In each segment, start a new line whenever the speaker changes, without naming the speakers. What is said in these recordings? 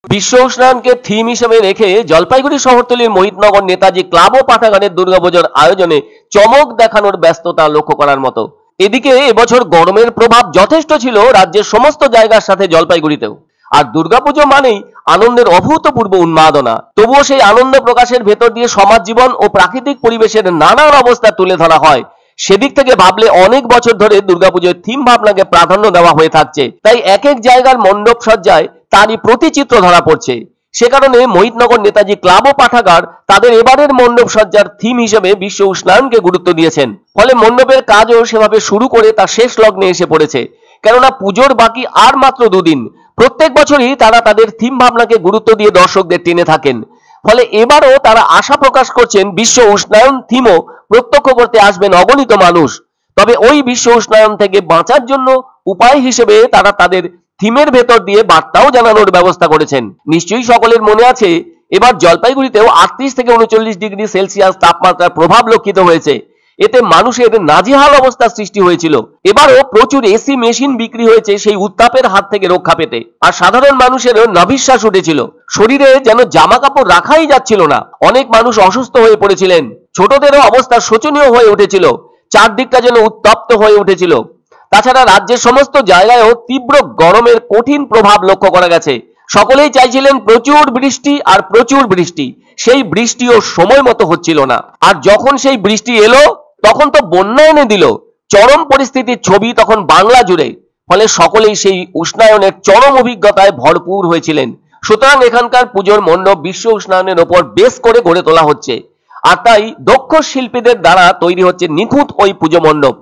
বিশ্ব উষ্ণায়নকে থিম হিসেবে রেখে জলপাইগুড়ি শহরতলির মোহিতনগর নেতাজি ক্লাব ও পাঠাগারের দুর্গাপুজোর আয়োজনে চমক দেখানোর ব্যস্ততা লক্ষ্য করার মতো। এদিকে এবছর গরমের প্রভাব যথেষ্ট ছিল রাজ্যের সমস্ত জায়গার সাথে জলপাইগুড়িতেও। আর দুর্গাপুজো মানেই আনন্দের অভূতপূর্ব উন্মাদনা। তবুও সেই আনন্দ প্রকাশের ভেতর দিয়ে সমাজ জীবন ও প্রাকৃতিক পরিবেশের নানান অবস্থা তুলে ধরা হয়। সেদিক থেকে ভাবলে অনেক বছর ধরে দুর্গাপুজোর থিম ভাবনাকে প্রাধান্য দেওয়া হয়ে থাকছে। তাই এক এক জায়গার মণ্ডপ সজ্জায় তারই প্রতিচিত্র ধরা পড়ছে। সে কারণে মোহিতনগর নেতাজি ক্লাব ও পাঠাগার তাদের এবারের মণ্ডপ সজ্জার থিম হিসেবে বিশ্ব উষ্ণায়নকে গুরুত্ব দিয়েছেন। ফলে মণ্ডপের কাজও সেভাবে শুরু করে তা শেষ লগ্নে এসে পড়েছে। কেননা পুজোর বাকি আর মাত্র দুদিন। প্রত্যেক বছরই তারা তাদের থিম ভাবনাকে গুরুত্ব দিয়ে দর্শকদের টেনে থাকেন। ফলে এবারও তারা আশা প্রকাশ করছেন বিশ্ব উষ্ণায়ন থিমও প্রত্যক্ষ করতে আসবেন অগণিত মানুষ। তবে ওই বিশ্ব উষ্ণায়ন থেকে বাঁচার জন্য উপায় হিসেবে তারা তাদের থিমের ভেতর দিয়ে বার্তাও জানানোর ব্যবস্থা করেছেন। নিশ্চয়ই সকলের মনে আছে এবার জলপাইগুড়িতেও 38 থেকে 39 ডিগ্রি সেলসিয়াস তাপমাত্রার প্রভাব লক্ষিত হয়েছে। এতে মানুষের নাজেহাল অবস্থার সৃষ্টি হয়েছিল। এবারও প্রচুর এসি মেশিন বিক্রি হয়েছে সেই উত্তাপের হাত থেকে রক্ষা পেতে। আর সাধারণ মানুষেরও নাভিশ্বাস উঠেছিল। শরীরে যেন জামা কাপড় রাখাই যাচ্ছিল না। অনেক মানুষ অসুস্থ হয়ে পড়েছিলেন। ছোটদেরও অবস্থা শোচনীয় হয়ে উঠেছিল। চারদিকটা যেন উত্তপ্ত হয়ে উঠেছিল। তাছাড়া রাজ্যের সমস্ত জায়গায়ও তীব্র গরমের কঠিন প্রভাব লক্ষ্য করা গেছে। সকলেই চাইছিলেন প্রচুর বৃষ্টি আর প্রচুর বৃষ্টি। সেই বৃষ্টিও সময় মতো হচ্ছিল না। আর যখন সেই বৃষ্টি এলো তখন তো বন্যা এনে দিল। চরম পরিস্থিতির ছবি তখন বাংলা জুড়ে। ফলে সকলেই সেই উষ্ণায়নের চরম অভিজ্ঞতায় ভরপুর হয়েছিলেন। সুতরাং এখানকার পুজোর মণ্ডপ বিশ্ব উষ্ণায়নের ওপর বেস করে গড়ে তোলা হচ্ছে। আর তাই দক্ষ শিল্পীদের দ্বারা তৈরি হচ্ছে নিখুঁত ওই পুজো মণ্ডপ।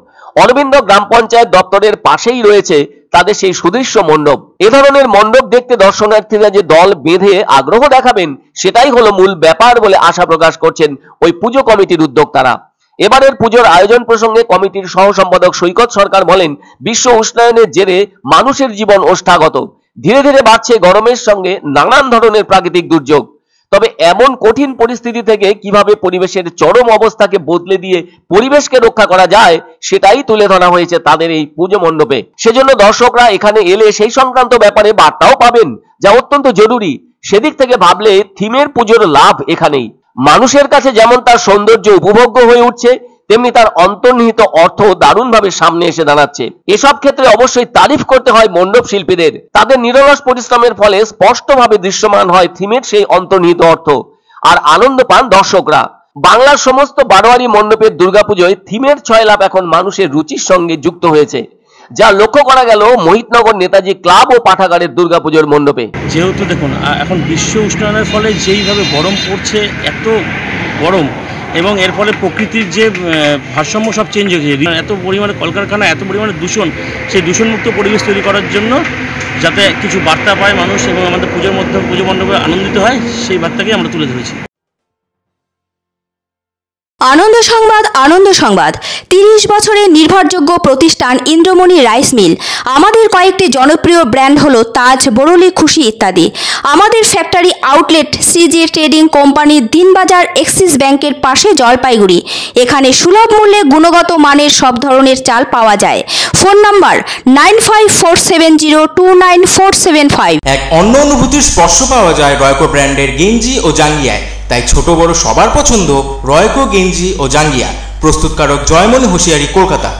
অরবিন্দ গ্রাম পঞ্চায়েত দপ্তরের পাশেই রয়েছে তাদের সেই সুদৃশ্য মণ্ডপ। এ ধরনের মণ্ডপ দেখতে দর্শনার্থীরা যে দল বেঁধে আগ্রহ দেখাবেন সেটাই হলো মূল ব্যাপার বলে আশা প্রকাশ করছেন ওই পুজো কমিটির উদ্যোক্তারা। এবারের পুজোর আয়োজন প্রসঙ্গে কমিটির সহ সম্পাদক সৈকত সরকার বলেন, বিশ্ব উষ্ণায়নের জেরে মানুষের জীবন ওষ্ঠাগত। ধীরে ধীরে বাড়ছে গরমের সঙ্গে নানান ধরনের প্রাকৃতিক দুর্যোগ। তবে এমন কঠিন পরিস্থিতি থেকে কিভাবে পরিবেশের চরম অবস্থাকে বদলে দিয়ে পরিবেশকে রক্ষা করা যায় সেটাই তুলে ধরা হয়েছে তাদের এই পুজো মণ্ডপে। সেজন্য দর্শকরা এখানে এলে সেই সংক্রান্ত ব্যাপারে বার্তাও পাবেন, যা অত্যন্ত জরুরি। সেদিক থেকে ভাবলে থিমের পুজোর লাভ এখানেই। মানুষের কাছে যেমন তার সৌন্দর্য উপভোগ্য হয়ে উঠছে, তেমনি তার অন্তর্নিহিত অর্থ দারুণভাবে সামনে এসে দাঁড়াচ্ছে। এসব ক্ষেত্রে অবশ্যই তারিফ করতে হয় মণ্ডপ শিল্পীদের। তাদের নিরলস পরিশ্রমের ফলে স্পষ্টভাবে দৃশ্যমান হয় থিমের সেই অন্তর্নিহিত অর্থ। আর আনন্দ পান দর্শকরা। বাংলার সমস্ত বারোয়ারি মণ্ডপের দুর্গাপুজোয় থিমের ছয়লাভ এখন মানুষের রুচির সঙ্গে যুক্ত হয়েছে, যা লক্ষ্য করা গেল মোহিতনগর নেতাজি ক্লাব ও পাঠাগারের দুর্গাপুজোর মণ্ডপে।
যেহেতু দেখুন এখন বিশ্ব উষ্ণায়নের ফলে যেইভাবে গরম পড়ছে, এত গরম, এবং এর ফলে প্রকৃতির যে ভারসাম্য সব চেঞ্জ হয়েছে। এত পরিমাণে কলকারখানা, এত পরিমাণে দূষণ, সেই দূষণমুক্ত পরিবেশ তৈরি করার জন্য যাতে কিছু বার্তা পায় মানুষ এবং আমাদের পুজো মণ্ডপে আনন্দিত হয়, সেই বার্তাকে আমরা তুলে ধরেছি।
আনন্দ সংবাদ, আনন্দ সংবাদ। 30 বছরের নির্ভরযোগ্য প্রতিষ্ঠান ইন্দ্রমণি রাইস মিল। আমাদের কয়েকটি জনপ্রিয় ব্র্যান্ড হলো তাজ, বরলি, খুশি ইত্যাদি। আমাদের factory outlet CG trading company, Dinbazar, axis ব্যাংকের পাশে, জলপাইগুড়ি। এখানে সুলভ মূল্যে গুণগত মানের সব ধরনের চাল পাওয়া যায়। Phone number 9547029475।
এক অন্য অনুভূতির স্পর্শ পাওয়া যায় রয়কো ব্র্যান্ডের গেঞ্জি ও জাঙ্গিয়ায়। তাই ছোট বড় সবার পছন্দ রয়কো গেঞ্জি ও জাঙ্গিয়া। প্রস্তুতকারক জয়মনি হোশিয়ারি, কলকাতা।